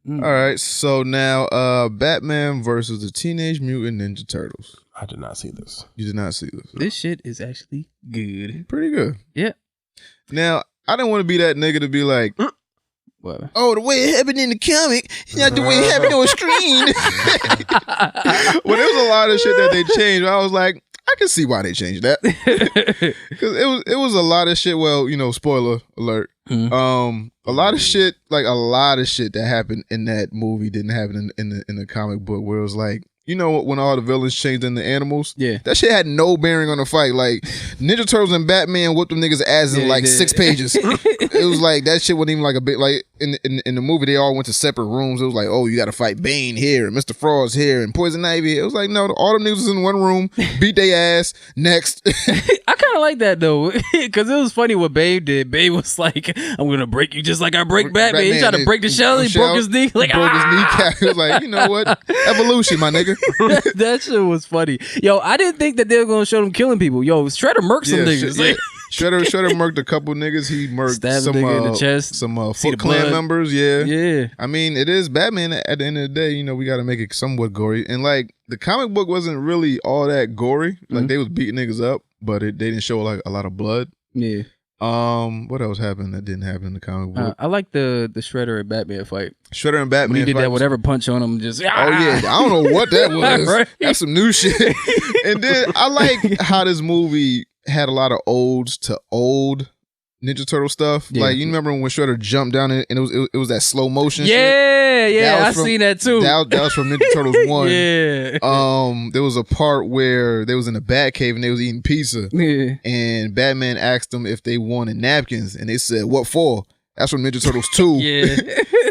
All right, so now Batman versus the Teenage Mutant Ninja Turtles. I did not see this. You did not see this. This shit is actually good. Pretty good. Yeah. Now, I didn't want to be that nigga to be like, what? oh, the way it happened in the comic, not the way it happened on screen. Well, there was a lot of shit that they changed. I was like, I can see why they changed that. Because it was a lot of shit. Well, spoiler alert. A lot of shit that happened in that movie didn't happen in the comic book, where it was like, when all the villains changed into animals? Yeah. That shit had no bearing on the fight. Like, Ninja Turtles and Batman whooped them niggas' ass in 6 pages. It was like, that shit wasn't even like a bit, like, in the movie, they all went to separate rooms. It was like, oh, you gotta fight Bane here, and Mr. Frost here, and Poison Ivy. It was like, no, all them niggas was in one room, beat their ass, next. I kind of like that, though, because it was funny what Bane did. Bane was like, I'm gonna break you just like I break Batman. He tried to break the shell, he broke his knee. Like, broke his kneecap. He was like, you know what? Evolution, my nigga. That shit was funny. Yo, I didn't think that they were gonna show them killing people. Yo, Shredder murked some niggas. Like, Shredder murked a couple niggas. He murked some nigga in the chest. Some Foot Clan members. Yeah. I mean, it is Batman. At the end of the day, we got to make it somewhat gory. And like, the comic book wasn't really all that gory. Like, they was beating niggas up, but they didn't show like a lot of blood. Yeah. What else happened that didn't happen in the comic book? I like the Shredder and Batman fight. Shredder and Batman. When he did that whatever punch on him, just oh yeah, I don't know what that was. Right? That's some new shit. And then I like how this movie had a lot of odes to old Ninja Turtle stuff. Yeah. Like, you remember when Shredder jumped down and it was that slow motion shit? Yeah, I seen that too. That was from Ninja Turtles 1. Yeah. There was a part where they was in a bat cave and they was eating pizza. Yeah. And Batman asked them if they wanted napkins, and they said, "What for?" That's from Ninja Turtles 2. Yeah.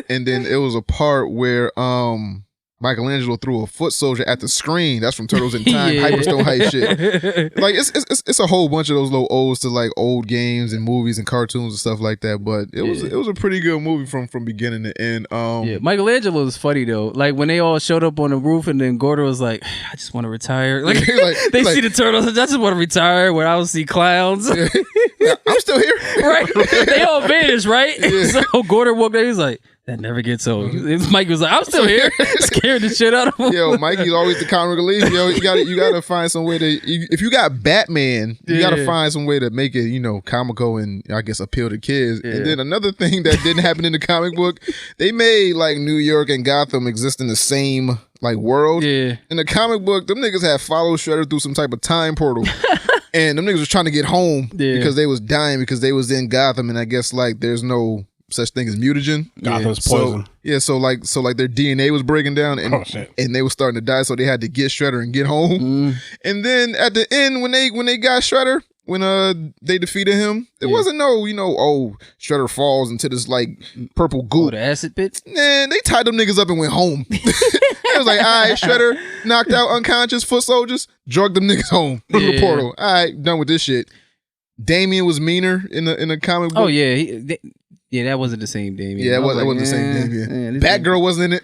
And then it was a part where Michelangelo threw a foot soldier at the screen. That's from Turtles in Time, Hyperstone Heights shit. Like, it's a whole bunch of those little odes to like old games and movies and cartoons and stuff like that. But it was a pretty good movie from beginning to end. Michelangelo was funny though. Like, when they all showed up on the roof, and then Gordo was like, "I just want to retire." Like, they see the turtles, I just want to retire where I don't see clowns. Yeah, I'm still here. Right? They all vanished, right? Yeah. So Gordo woke up. He's like, that never gets old. Mike was like, I'm still here. Scared the shit out of him. Yo, Mikey's always the comic relief. Yo, you gotta find some way to, if you got Batman, you gotta find some way to make it, comical and I guess appeal to kids. Yeah. And then another thing that didn't happen in the comic book, they made like New York and Gotham exist in the same like world. Yeah. In the comic book, them niggas had followed Shredder through some type of time portal. And them niggas was trying to get home because they was dying because they was in Gotham, and I guess like there's no such thing as mutagen. Gotham's poison. So their DNA was breaking down, and and they were starting to die, so they had to get Shredder and get home. And then at the end, when they got Shredder, when they defeated him, there wasn't no Shredder falls into this like purple goop. The acid pits. Man, they tied them niggas up and went home. It was like, all right, Shredder knocked out unconscious foot soldiers, drugged them niggas home through the portal. All right, done with this shit. Damien was meaner in the comic book. Oh yeah, that wasn't the same Damien. Yeah, that wasn't the same Damien. Batgirl wasn't in it.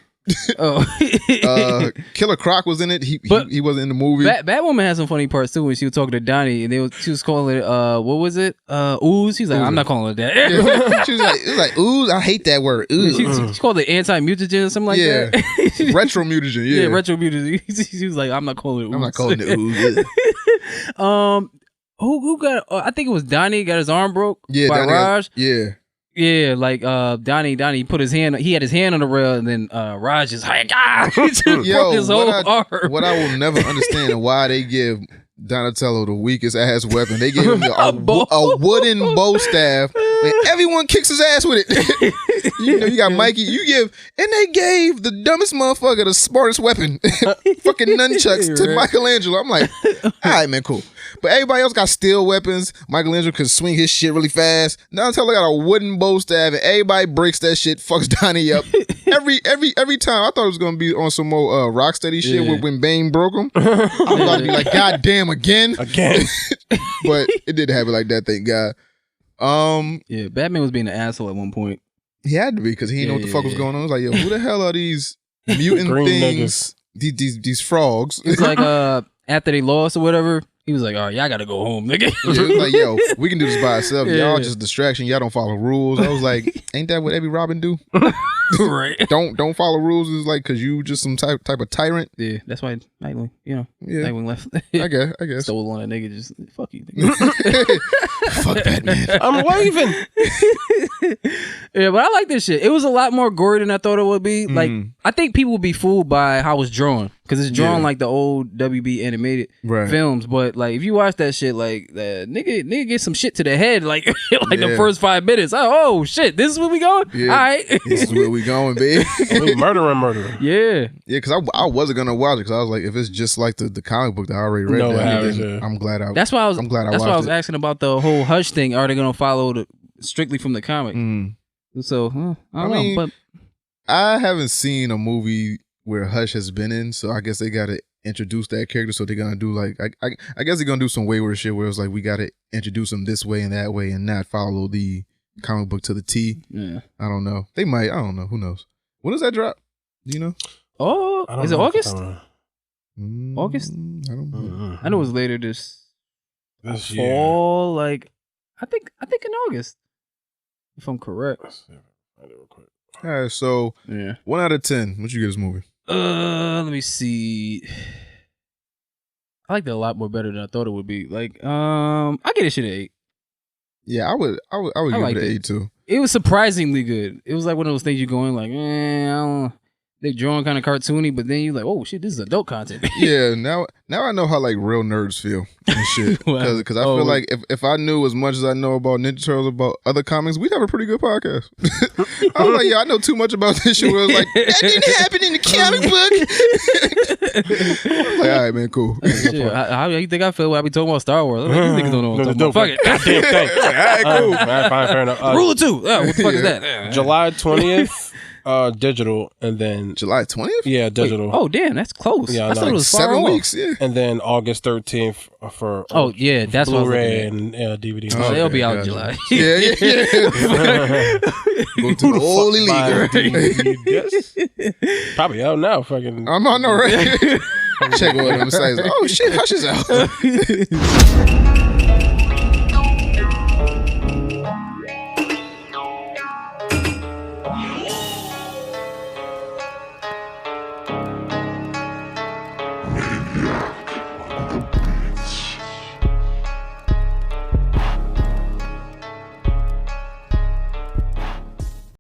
Killer Croc was in it. He wasn't in the movie. Batwoman had some funny parts too when she was talking to Donnie, and she was calling it what was it? Ooze. She's like, I'm not calling it that. Yeah. She was like, it was like ooze. I hate that word. Ooze. She called it anti-mutagen or something like that. Retro mutagen. Yeah, retro mutagen. She was like, I'm not calling it ooze. I'm not calling it ooze. Who got? I think it was Donnie got his arm broke. Yeah, by Raj. Yeah, like Donnie put his hand. He had his hand on the rail, and then Raj just like he just broke his whole arm. What I will never understand is why they give Donatello the weakest ass weapon. They gave him a wooden bow staff. Man, everyone kicks his ass with it. You got Mikey. And they gave the dumbest motherfucker the smartest weapon. Fucking nunchucks to Michelangelo. I'm like, all right, man, cool. But everybody else got steel weapons. Michelangelo could swing his shit really fast. Donatello got a wooden bow staff, and everybody breaks that shit, fucks Donnie up. Every time. I thought it was gonna be on some more Rocksteady shit when Bane broke him. I was about to be like, God damn, again. But it didn't happen like that, thank God. Batman was being an asshole at one point. He had to be, because he didn't know what the fuck was going on. I was like, yo, who the hell are these mutant things? These frogs. It's like after they lost or whatever, He was like, all right, y'all gotta go home, nigga. Yeah, it was like, yo, we can do this by ourselves. Y'all just distraction. Y'all don't follow rules. I was like, ain't that what every Robin do? Right. Don't follow rules is like because you just some type of tyrant. Yeah, that's why Nightwing, Nightwing left. I guess. Stole on a nigga, just fuck you. Nigga. Fuck Batman. I'm waving. Yeah, but I like this shit. It was a lot more gory than I thought it would be. Like, I think people would be fooled by how it's drawn because it's drawn like the old WB animated films. But like, if you watch that shit, like the nigga get some shit to the head, like the first 5 minutes. Oh shit, this is where we going. Yeah. All right, this is where we going, babe. Murdering. Yeah, because I wasn't gonna watch it because I was like, if it's just like the comic book that I already read, I'm glad I. That's why I was. I'm glad I. That's watched why I was it. asking about the whole Hush thing. Are they gonna follow strictly from the comic? So I don't know, but I haven't seen a movie where Hush has been in, so I guess they gotta introduce that character. So they're gonna do like I guess they're gonna do some wayward shit where it's like we gotta introduce him this way and that way and not follow the comic book to the T. Yeah, I don't know. They might. I don't know. Who knows? When does that drop? Do you know? Oh, is it August? August? I don't know. I know it was later this year. Fall. Like I think in August, if I'm correct. All right, so 1 out of 10. What you get this movie? Let me see. I liked it a lot more better than I thought it would be. Like, I get this shit an 8. Yeah, I would give it an 8 too. It was surprisingly good. It was like one of those things you're going like, I don't. They drawing kind of cartoony, but then you're like, oh shit, this is adult content. Yeah, now I know how like real nerds feel and shit. Because I feel like if I knew as much as I know about Ninja Turtles, about other comics, we'd have a pretty good podcast. I was like, yeah, I know too much about this shit. Where I was like, that didn't happen in the comic book. I was like, all right, man, cool. Shit, how you think I feel when I be talking about Star Wars? I'm like, these niggas don't know what I'm talking about. Fuck it. Goddamn thing. All right, cool. All right, fine, fair enough. Rule of 2. Oh, what the fuck is that? July 20th. Digital, and then July 20th? Yeah, digital. Wait, oh damn, that's close. Yeah, I thought it was 7 far weeks. Yeah. And then August 13th for that's Blu-ray and DVD. So they'll be out in July. Yeah. Go to the holy league. Probably out now. Fucking. I'm on the right. Check one of them sites. Oh shit, Hush is out.